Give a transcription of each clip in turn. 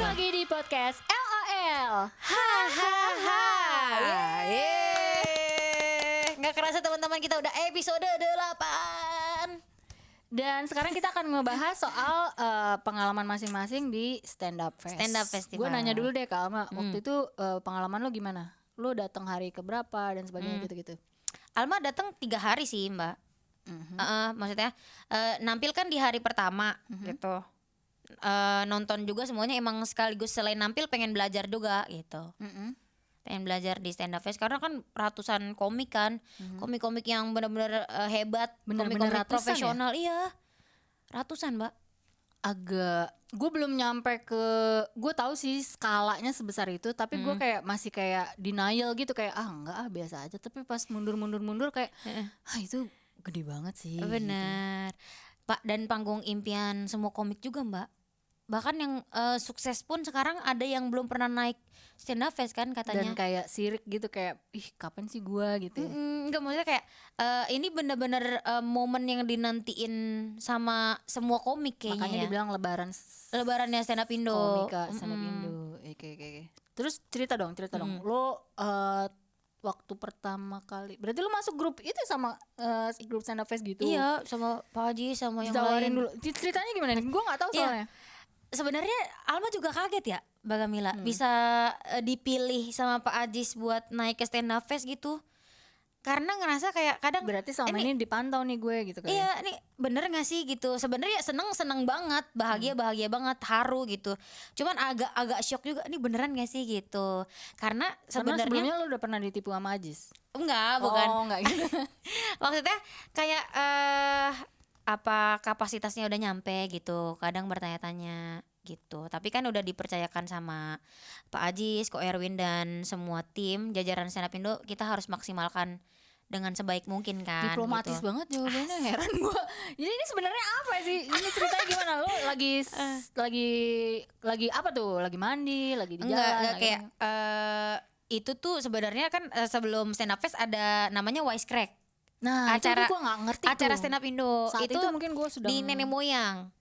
Balik lagi di podcast LOL. Hahaha. Nggak kerasa teman-teman, kita udah episode 8. Dan sekarang kita akan ngebahas soal pengalaman masing-masing di stand up fest. Stand up festival. Gue nanya dulu deh Kak Alma, waktu itu pengalaman lo gimana? Lo datang hari keberapa dan sebagainya gitu-gitu. Alma datang 3 hari sih Mbak. Maksudnya nampil kan di hari pertama gitu. Nonton juga semuanya, emang sekaligus selain nampil pengen belajar juga gitu. Pengen belajar di stand up fest karena kan ratusan komik kan. Komik-komik yang benar-benar hebat, Bener-bener komik-komik ratusan profesional. Iya. Ratusan, Mbak. Agak, gue belum nyampe ke, gue tahu sih skalanya sebesar itu, tapi gue kayak masih kayak denial gitu, kayak enggak biasa aja. Tapi pas mundur kayak itu gede banget sih. Bener. Pak, dan panggung impian semua komik juga Mbak. Bahkan yang sukses pun sekarang ada yang belum pernah naik stand up fest kan katanya. Dan kayak sirik gitu, kayak kapan sih gua gitu ya. Enggak, maksudnya kayak ini bener-bener momen yang dinantiin sama semua komik kayaknya. Makanya ya. dibilang Lebarannya stand up Indo. komika stand up Indo. Oke. Terus cerita dong. Lo waktu pertama kali, berarti lo masuk grup itu sama grup stand up fest gitu? Iya, sama Pak Haji sama yang Ditawarin lain. dulu. Ceritanya gimana nih? Gua nggak tahu Iya. soalnya. Sebenarnya Alma juga kaget ya, Mbak Gamila, bisa dipilih sama Pak Ajis buat naik ke stand up fest gitu. Karena ngerasa kayak kadang Berarti selama ini dipantau nih gue gitu kayak. iya, ini bener gak sih gitu. Sebenarnya seneng banget, bahagia banget, haru gitu. Cuman agak shock juga, ini beneran gak sih gitu. Karena Sebelumnya sebenarnya lo udah pernah ditipu sama Ajis? enggak, bukan. Oh, enggak gitu. Maksudnya kayak apa kapasitasnya udah nyampe gitu. Kadang bertanya-tanya gitu. Tapi kan udah dipercayakan sama Pak Ajis, Ko Erwin dan semua tim jajaran Stand Up Indo, kita harus maksimalkan dengan sebaik mungkin kan. Diplomatis gitu. banget jawabannya, heran gue. Jadi ini sebenarnya apa sih? Ini ceritanya gimana? Lo lagi apa tuh? Lagi mandi, lagi di jalan? Enggak lagi kayak itu tuh sebenarnya kan sebelum Stand Up Fest ada namanya Wisecrack. Nah, acara itu gue gak ngerti acara tuh. Stand Up Indo. Saat itu mungkin gue sedang di nenek moyang.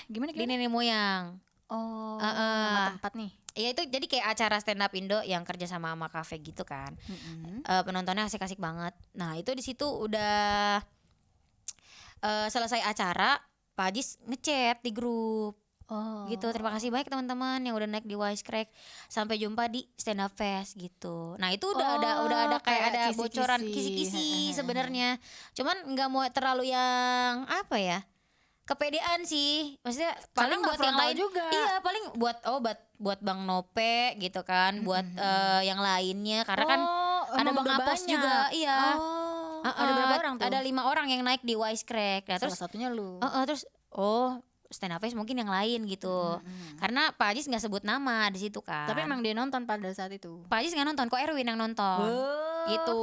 Gimana? Di nenek moyang. Oh, nama tempat nih. Ya itu jadi kayak acara stand up Indo yang kerja sama cafe gitu kan. Penontonnya asik-asik banget. Nah itu di situ udah selesai acara, Pak Ajis ngechat di grup. Gitu, terima kasih banyak teman-teman yang udah naik di Wisecrack. Sampai jumpa di stand up fest gitu. Nah itu udah ada kayak ada kisi-kisi. bocoran kisi-kisi sebenarnya. Cuman nggak mau terlalu yang apa ya, kepedean sih, maksudnya paling Karena buat yang lain juga. Iya, paling buat Bang Nope gitu kan, buat yang lainnya karena kan ada Bang Apos juga, iya. Ada berapa orang tuh? Ada 5 orang yang naik di Wisecrack. Nah, Salah terus satunya lu. terus stand up fest mungkin yang lain gitu. Karena Pak Ajis nggak sebut nama di situ kan. Tapi emang dia nonton pada saat itu. Pak Ajis nggak nonton, kok Erwin yang nonton. Gitu.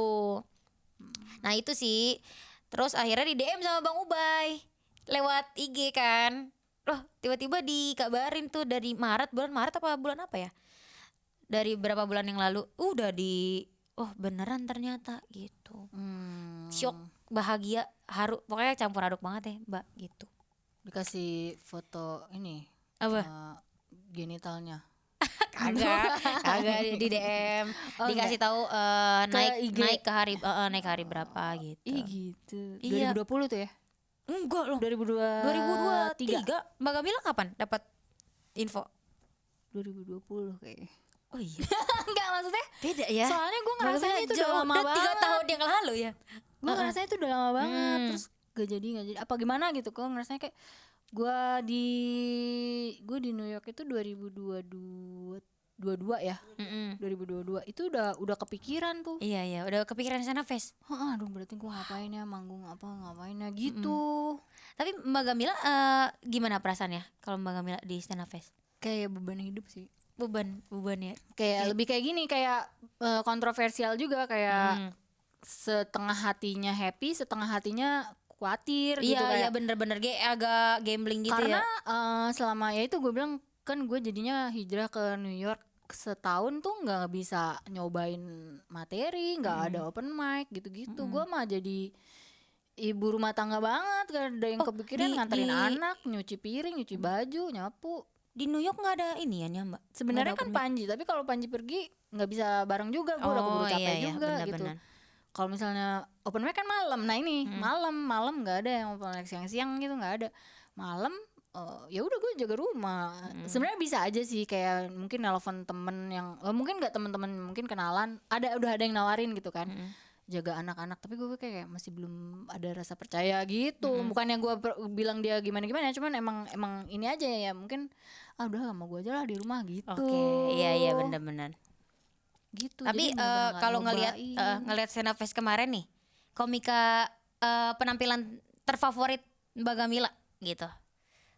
Nah itu sih. Terus akhirnya di DM sama Bang Ubay lewat IG kan. Loh tiba-tiba dikabarin tuh dari bulan Maret apa ya, dari berapa bulan yang lalu udah beneran ternyata gitu. Shock, bahagia, haru, pokoknya campur aduk banget ya Mbak gitu. Dikasih foto ini Apa? Genitalnya. Kagak di DM dikasih tahu naik ke hari berapa gitu. Gitu. Iya. 2020 tuh ya? Enggak loh. 2023. Mbak Gamila kapan dapat info? 2020 kayaknya. Oh iya. Enggak, maksudnya Beda ya. soalnya gue ngerasanya itu udah lama banget. 3 tahun yang lalu ya. Gue ngerasanya itu udah lama banget. Terus gak jadi apa gimana gitu. Gue ngerasanya kayak gue di New York itu 2022 ya. 2022 itu udah kepikiran tuh. Iya, udah kepikiran sana fest. Aduh, berarti gue ngapain ya, manggung ngapain ya gitu. Tapi Mbak Gamila gimana perasaannya kalau Mbak Gamila di stand up fest? Kayak beban hidup sih. Beban ya. Kayak lebih kayak gini, kayak kontroversial juga, kayak setengah hatinya happy, setengah hatinya khawatir gitu kayak. Iya bener-bener agak gambling gitu. Karena ya. selama ya itu gue bilang kan, gue jadinya hijrah ke New York setahun tuh nggak bisa nyobain materi, nggak ada open mic gitu-gitu. Gue mah jadi ibu rumah tangga banget, gak ada yang kepikiran nganterin anak, nyuci piring, nyuci baju, nyapu. di New York nggak ada ini ya Mbak? Sebenarnya kan Panji, tapi kalau Panji pergi nggak bisa bareng juga, gue udah keburu capek juga gitu. Kalau misalnya open mic kan malam, nah ini malam nggak ada yang open mic siang-siang gitu, nggak ada. Malam ya udah gue jaga rumah. Sebenarnya bisa aja sih kayak mungkin nelfon temen yang mungkin nggak teman-teman, mungkin kenalan, udah ada yang nawarin gitu kan. Jaga anak-anak, tapi gue kayak masih belum ada rasa percaya gitu. Bukannya gue bilang dia gimana-gimana, cuman emang ini aja ya, mungkin udah sama gue aja lah di rumah gitu. Oke, iya benar-benar. Gitu. Tapi kalau ngelihat Stand Up Fest kemarin nih, komika penampilan terfavorit Mbak Gamila gitu.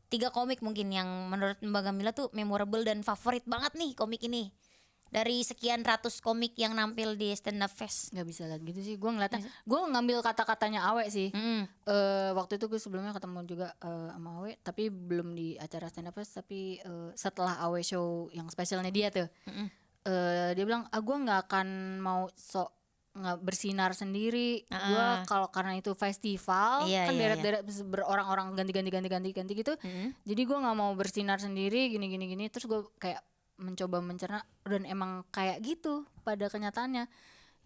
3 komik mungkin yang menurut Mbak Gamila tuh memorable dan favorit banget nih komik ini. Dari sekian ratus komik yang nampil di Stand Up Fest. Gak bisa lihat gitu sih. Gue ngeliatnya, gue ngambil kata-katanya Awe sih. Waktu itu gue sebelumnya ketemu juga sama Awe, tapi belum di acara Stand Up Fest, tapi setelah Awe show yang spesialnya dia tuh. Dia bilang, gue nggak akan mau nggak bersinar sendiri. Gue kalau karena itu festival kan deret-deret berorang-orang ganti gitu. Jadi gue nggak mau bersinar sendiri gini. Terus gue kayak mencoba mencerna, dan emang kayak gitu pada kenyataannya.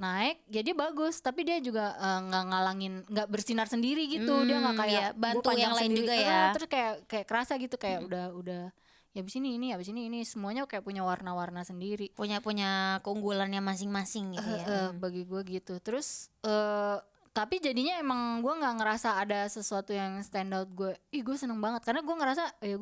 Naik ya dia bagus, tapi dia juga nggak bersinar sendiri gitu. Dia nggak kayak bantu yang lain sendiri juga ya. Terus kayak kerasa gitu, kayak udah ya abis ini semuanya kayak punya warna-warna sendiri, punya keunggulannya masing-masing gitu ya. Bagi gue gitu. Terus tapi jadinya emang gue nggak ngerasa ada sesuatu yang stand out gue seneng banget, karena gue ngerasa ya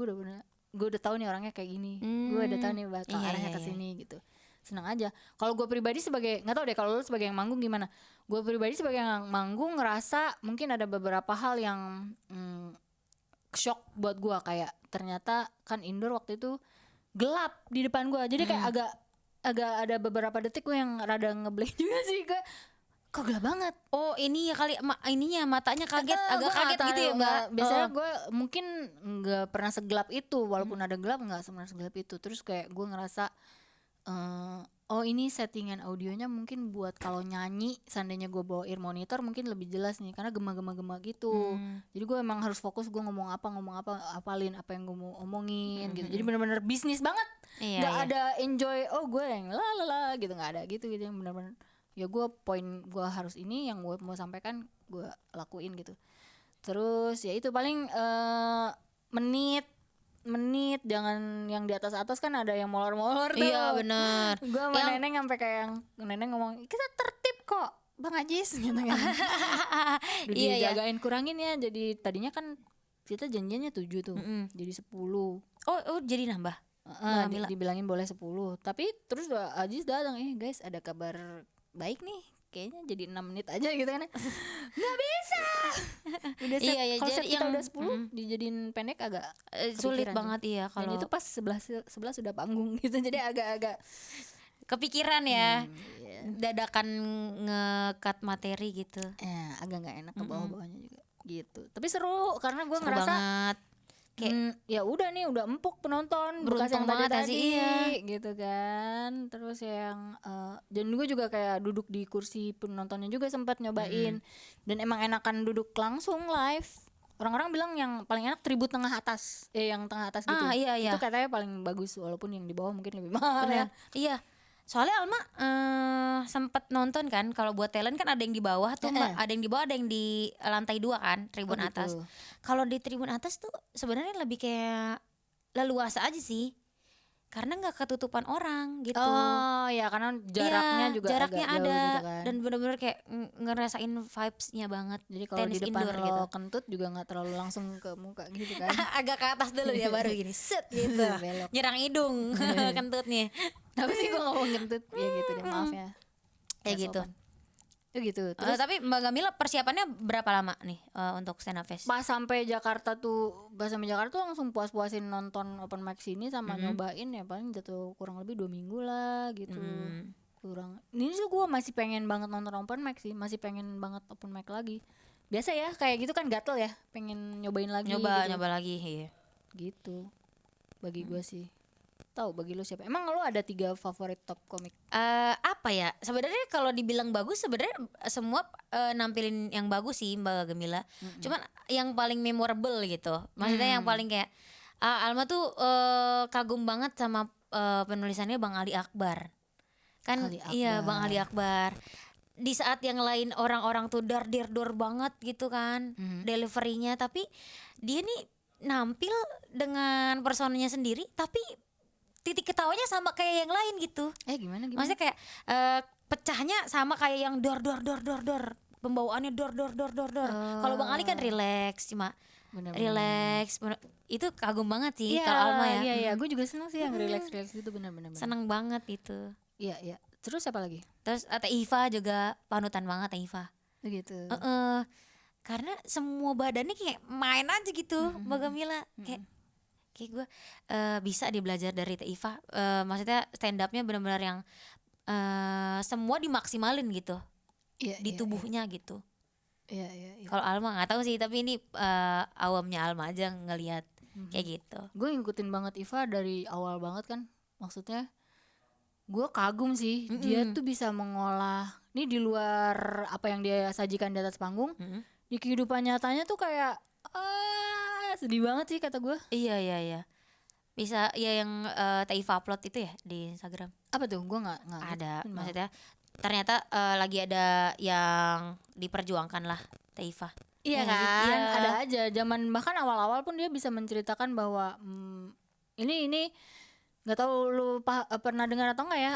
gue udah tahu nih orangnya kayak gini, gue udah tahu nih bakal arahnya kesini gitu. Seneng aja. Kalau gue pribadi sebagai, nggak tahu deh kalau lu sebagai yang manggung gimana. Gue pribadi sebagai yang manggung ngerasa mungkin ada beberapa hal yang shock buat gue, kayak ternyata kan indoor waktu itu gelap di depan gue, jadi kayak agak ada beberapa detik gue yang rada ngeblank juga sih, gue kok gelap banget. Oh ini ya kali ininya matanya kaget, agak kaget gitu ya Mbak. Biasanya gue mungkin nggak pernah segelap itu, walaupun ada gelap nggak pernah segelap itu. Terus kayak gue ngerasa ini settingan audionya mungkin buat kalau nyanyi, seandainya gue bawa ear monitor mungkin lebih jelas nih, karena gema gitu. Jadi gue emang harus fokus, gue ngomong apa, apalin apa yang gue mau omongin gitu. Jadi benar-benar bisnis banget, nggak ada enjoy gue yang la gitu, nggak ada gitu yang benar-benar ya gue gue harus ini yang gue mau sampaikan gue lakuin gitu. Terus ya itu paling menit jangan yang di atas kan ada yang molor tuh. Iya benar. Gue sama Neneng sampai kayak yang Neneng ngomong kita tertib kok Bang Ajis gitu kan. Dijagain kurangin ya, jadi tadinya kan kita janjiannya 7 tuh, jadi 10. Oh jadi nambah. Dibilangin boleh 10, tapi terus Ajis datang, guys ada kabar baik nih, kayaknya jadi 6 menit aja gitu kan. Nggak bisa. Udah kalau set kita udah 10 dijadiin pendek agak sulit banget ya kalau. Dan itu pas 11 sudah panggung gitu, jadi agak kepikiran ya. Dadakan nge-cut materi gitu. Agak nggak enak ke bawah-bawahnya juga gitu. Tapi seru karena gue ngerasa banget. Ya udah nih, udah empuk penonton, beruntung yang banget tadi gitu kan. Terus yang dan gue juga kayak duduk di kursi penontonnya juga sempat nyobain, dan emang enakan duduk langsung live. Orang-orang bilang yang paling enak tribut tengah atas, yang tengah atas gitu. Itu katanya paling bagus, walaupun yang di bawah mungkin lebih mahal. Iya. Soalnya Alma sempet nonton kan, kalau buat talent kan ada yang di bawah tuh Mbak, ada yang di bawah, ada yang di lantai 2 kan, tribun atas. Kalau di tribun atas tuh sebenarnya lebih kayak leluasa aja sih, karena nggak ketutupan orang gitu. Oh ya, karena jaraknya juga jaraknya agak ada jauh gitu kan. Dan benar-benar kayak ngerasain vibes-nya banget. Jadi kalau di depan lo gitu kentut juga nggak terlalu langsung ke muka gitu kan. Agak ke atas dulu ya, baru gini set gitu. Nyerang hidung kentutnya. Tapi sih gue ngomong kentut ya gitu deh, maaf ya. Ya gitu. Gitu. Terus tapi Mbak Gamila persiapannya berapa lama nih untuk Stand Up Fest? Pas sampai Jakarta tuh langsung puas-puasin nonton open mic sini sama nyobain ya, paling jatuh kurang lebih 2 minggu lah gitu. Kurang. Ini tuh gue masih pengen banget nonton open mic sih, masih pengen banget open mic lagi. Biasa ya kayak gitu kan, gatel ya, pengen nyobain lagi. Nyoba lagi, iya. Gitu. Bagi gue sih. Tahu bagi lu siapa? Emang lu ada 3 favorit top komik? Apa ya? Sebenarnya kalau dibilang bagus, sebenarnya semua nampilin yang bagus sih Mbak Gamila. Cuman yang paling memorable gitu. Maksudnya yang paling kayak Alma tuh kagum banget sama penulisannya Bang Ali Akbar. Kan Ali iya Akbar. Bang Ali Akbar. Di saat yang lain orang-orang tuh dar banget gitu kan deliverynya, tapi dia nih nampil dengan personanya sendiri tapi titik ketawanya sama kayak yang lain gitu. Gimana? Maksudnya kayak pecahnya sama kayak yang dor. Pembawaannya dor. Kalau Bang Ali kan relax, cuma relax. Itu kagum banget sih kalau Alma ya. Iya, gue juga seneng sih yang relax gitu, benar-benar. Seneng banget itu. Iya. Terus apa lagi? Terus Teh Iva juga panutan banget Teh Iva. Begitu. Karena semua badannya kayak main aja gitu, Mbak Gamila. Kayak gue bisa dia belajar dari Teh Iva. Maksudnya stand upnya benar-benar yang semua dimaksimalin gitu. Di tubuhnya gitu. Iya. Kalau Alma nggak tahu sih, tapi ini awamnya Alma aja ngelihat kayak gitu. Gue ngikutin banget Iva dari awal banget kan. Maksudnya gue kagum sih, dia tuh bisa mengolah ini di luar apa yang dia sajikan di atas panggung. Di kehidupan nyatanya tuh kayak sedih banget sih kata gue. Iya. Bisa ya yang Teh Iva upload itu ya di Instagram. Apa tuh? Gue nggak ada. Maksudnya ternyata lagi ada yang diperjuangkan lah Teh Iva. Iya kan, iya. Ada aja zaman bahkan awal-awal pun dia bisa menceritakan bahwa ini nggak tahu lu pernah dengar atau enggak ya,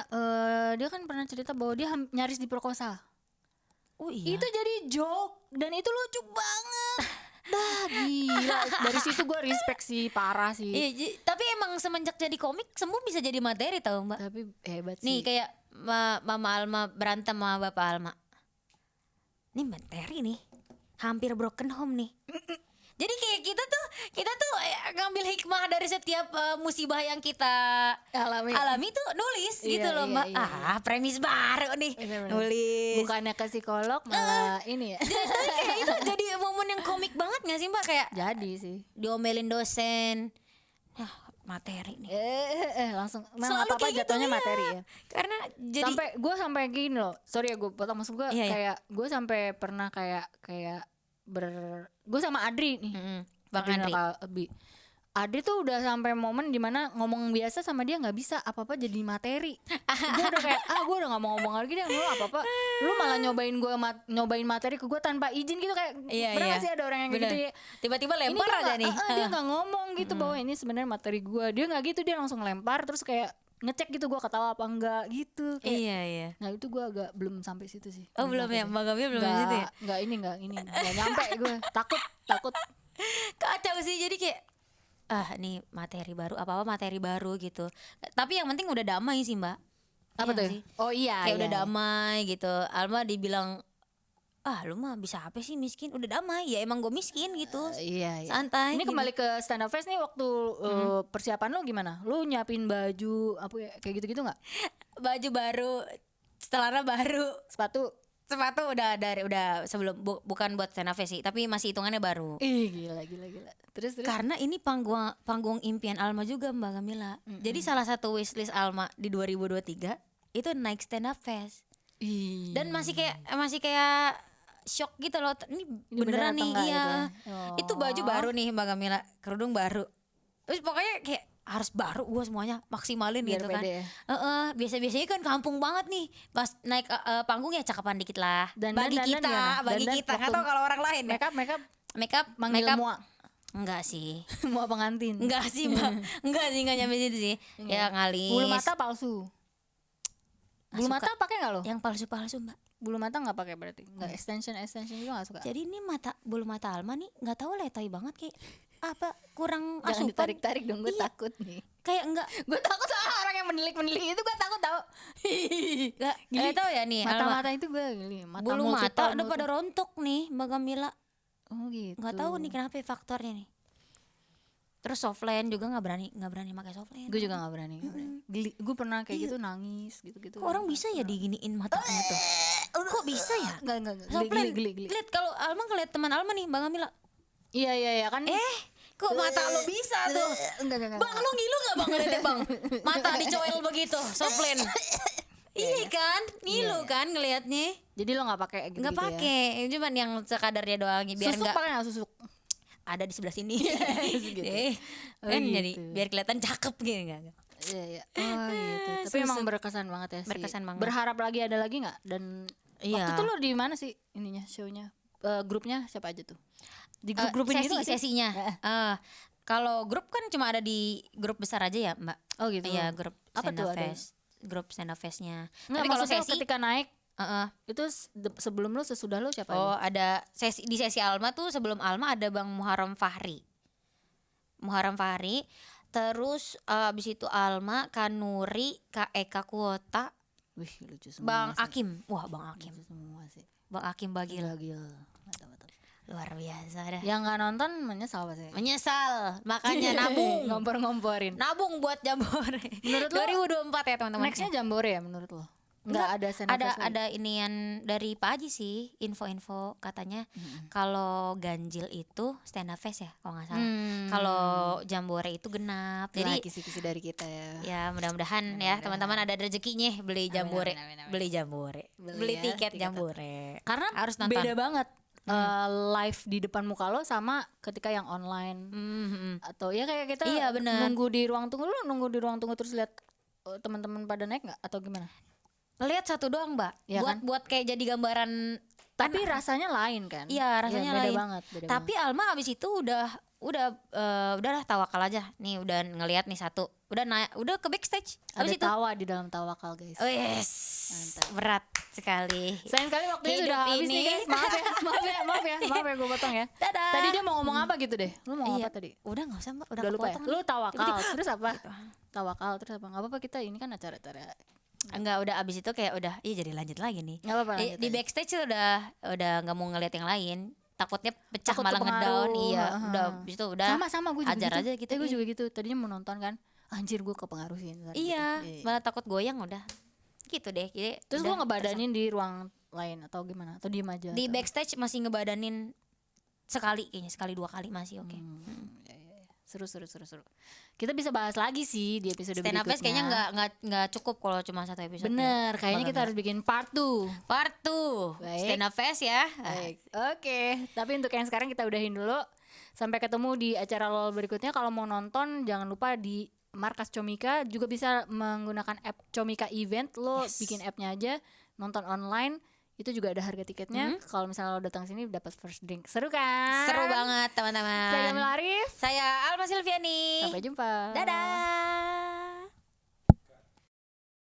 dia kan pernah cerita bahwa dia nyaris diperkosa. Oh iya. Itu jadi joke dan itu lucu banget. Dah gila, dari situ gue respect sih, parah sih. Iya, tapi emang semenjak jadi komik semua bisa jadi materi tau Mbak. Tapi hebat sih. Nih kayak Mama Alma berantem sama Bapak Alma. Ini materi nih. Hampir broken home nih. Jadi kayak kita tuh ngambil hikmah dari setiap musibah yang kita alami tuh nulis gitu loh Mbak. Iya. Premis baru nih. Bener. Nulis. Bukannya ke psikolog malah ini ya. Tapi kayak itu jadi momen yang komik banget gak sih Mbak? Kayak Jadi sih. diomelin dosen. Materi nih. Langsung Selalu apa-apa kayak jatuhnya gitu, materi ya. Karena jadi Sampai gini loh. Sorry ya gue potong, maksud gue kayak gue sampai pernah kayak gue sama Adri nih. Bang Adri. Adri tuh udah sampai momen dimana ngomong biasa sama dia nggak bisa, apa-apa jadi materi. Gue udah kayak gue udah nggak mau ngomong lagi deh, lu apa-apa lu malah nyobain materi ke gue tanpa izin gitu, kayak pernah sih ada orang yang kayak gitu ya, tiba-tiba lempar aja nih. Dia nggak ngomong gitu bahwa ini sebenarnya materi gue, dia nggak gitu, dia langsung lempar terus kayak ngecek gitu gue ketawa apa enggak gitu kayak, iya. Nah itu gue agak belum sampai situ sih. Belum ya, Mbak Gabi belum di situ ya. Nggak nyampe gue, takut kacau sih, jadi kayak nih materi baru, apa-apa materi baru gitu. Tapi yang penting udah damai sih Mbak. Apa tuh? Sih? Oh iya. Kayak udah damai gitu. Alma dibilang lu mah bisa apa sih miskin, udah damai ya, emang gue miskin gitu. Iya. Santai. Ini gitu. kembali ke stand up fest nih, waktu persiapan lo gimana? Lo nyiapin baju apa ya, kayak gitu-gitu nggak? Baju baru, celana baru, sepatu udah sebelum bukan buat stand up fest sih, tapi masih hitungannya baru. Gila. Terus. Karena ini panggung impian Alma juga Mbak Gamila. Jadi salah satu wishlist Alma di 2023 itu naik stand up fest. Dan masih kayak shock gitu loh. Ini beneran nih, iya. Gitu. Itu baju baru nih Mbak Gamila, kerudung baru. Terus pokoknya kayak harus baru gue semuanya, maksimalin biar gitu pede, kan. Biasa-biasanya kan kampung banget nih. Pas naik panggung ya cakapan dikit lah. Bagi kita. Enggak tahu kalau orang lain. Makeup manggil mua. Enggak sih. Mua pengantin. Enggak sih, Mbak. Enggak nyampe situ sih. Ya ngalis. Bulu mata palsu. Bulu mata pakai enggak lo? Yang palsu-palsu, Mbak. Bulu mata nggak pakai berarti? Nggak extension juga nggak suka? Jadi ini bulu mata Alma nih nggak tahu letoy banget, kayak apa kurang jangan asupan. Ditarik-tarik dong, gue takut nih. Kayak enggak, gue takut sama orang yang menilik itu, gue takut tau. Gak tahu ya nih mata itu gue geli. Bulu mata udah pada rontok nih Mbak Gamila. Oh gitu. Nggak tahu nih kenapa faktornya nih. Terus softland juga nggak berani pakai softland. Gue juga nggak berani. Geli, gue pernah kayak gitu, nangis gitu. Kok orang bisa ya diginiin matanya tuh? Kok bisa ya? Enggak. Softland. Geli. Lihat kalau Alma ngeliat teman Alma nih Mbak Gamila. Iya kan. Kok mata lo bisa tuh? Enggak. Bang, lo ngilu gak bang ngeliatnya bang? Mata dicoel begitu, softland. Iya kan, ngilu kan ngelihatnya. Jadi lo nggak pakai gitu? Nggak pakai, cuman yang sekadarnya doang biar susuk nggak. Pakai nggak susuk? ada di sebelah sini. Gitu. Kan jadi biar kelihatan cakep gitu enggak. Iya. Oh gitu. Tapi emang berkesan banget ya sih. Berkesan banget. Berharap lagi ada lagi nggak? Dan waktu itu lo di mana sih ininya show-nya? Grupnya siapa aja tuh? Di grup ini gitu sesinya. Kalau grup kan cuma ada di grup besar aja ya, Mbak. Oh gitu. Iya, grup apa Stand tuh Up ada? Fest. Grup Stand Up Fest-nya. Tapi kalau sesi ketika naik itu sebelum lo sesudah lo siapa Oh, aja? ada di sesi Alma tuh, sebelum Alma ada Bang Muharram Fahri. Terus abis itu Alma, Kanuri, Kak Eka Kuota, Wih, lucu semua. Bang sih. Akim. Wah, Bang Akim. Lucu semua sih. Bang Akim Bagil. Mantap. Luar biasa dah. Yang nggak nonton menyesal pasti. Menyesal, makanya nabung. Ngompor-ngomporin. Nabung buat Jambore. Menurut lo 2024 ya, teman-teman. Nextnya Jambore ya menurut lo? Nggak ada stand up fest lagi? Ada inian dari Pak Haji sih, info-info katanya kalau ganjil itu stand up fest ya kalau nggak salah. Kalau Jambore itu genap. Jadi kisi-kisi dari kita ya. Ya mudah-mudahan ya teman-teman ada rezekinya beli Jambore. Beli Jambore. Beli ya, tiket Jambore. Karena harus nonton. beda banget live di depan muka lo sama ketika yang online. Atau ya kayak kita nunggu di ruang tunggu terus lihat teman-teman pada naik nggak atau gimana? Ngelihat satu doang, Mbak. Ya buat kayak jadi gambaran. Tapi rasanya lain kan? Iya, rasanya beda lain. Banget, tapi Alma abis itu udahlah tawakal aja. Nih udah ngelihat nih satu. Udah ke backstage. Ada tawa di dalam tawakal, guys. Oh yes. Mantap. Berat sekali. Sayang kali waktunya sudah habis nih, guys. Maaf ya gue potong ya. Dadah. Tadi dia mau ngomong apa gitu deh? Lu mau ngomong apa tadi? Udah enggak usah, Mbak. Udah lupa ya? Lu tawakal terus apa? Gitu. Tawakal terus apa? Enggak apa-apa, kita ini kan acara-acara. Enggak, udah abis itu kayak udah jadi lanjut lagi nih. Nggak apa-apa, di backstage tuh udah nggak mau ngeliat yang lain, takutnya pecah malah ngedown. Iya, udah abis itu udah sama gue juga ajar gitu. aja gitu. Gue juga gitu, tadinya mau nonton kan, anjir gue kepengaruh sih. Iya, gitu. malah takut goyang udah gitu deh. Terus lo ngebadanin di ruang lain atau gimana, atau diem aja? Di backstage masih ngebadanin sekali, kayaknya sekali 2 kali masih oke. Seru. Kita bisa bahas lagi sih di episode Stand Up berikutnya. Fest kayaknya nggak cukup kalau cuma 1 episode. Bener, kayaknya kita harus bikin part 2. Stand Up Fest ya. Baik. Oke, tapi untuk yang sekarang kita udahin dulu. Sampai ketemu di acara LOL berikutnya. Kalau mau nonton jangan lupa di Markas Comika, juga bisa menggunakan app Comika Event. Lo bikin appnya aja, nonton online. Itu juga ada harga tiketnya. Kalau misalnya lo datang sini dapat first drink. Seru kan? Seru banget teman-teman. Saya Jamil Arif. Saya Alma Silviani. Sampai jumpa. Dadah.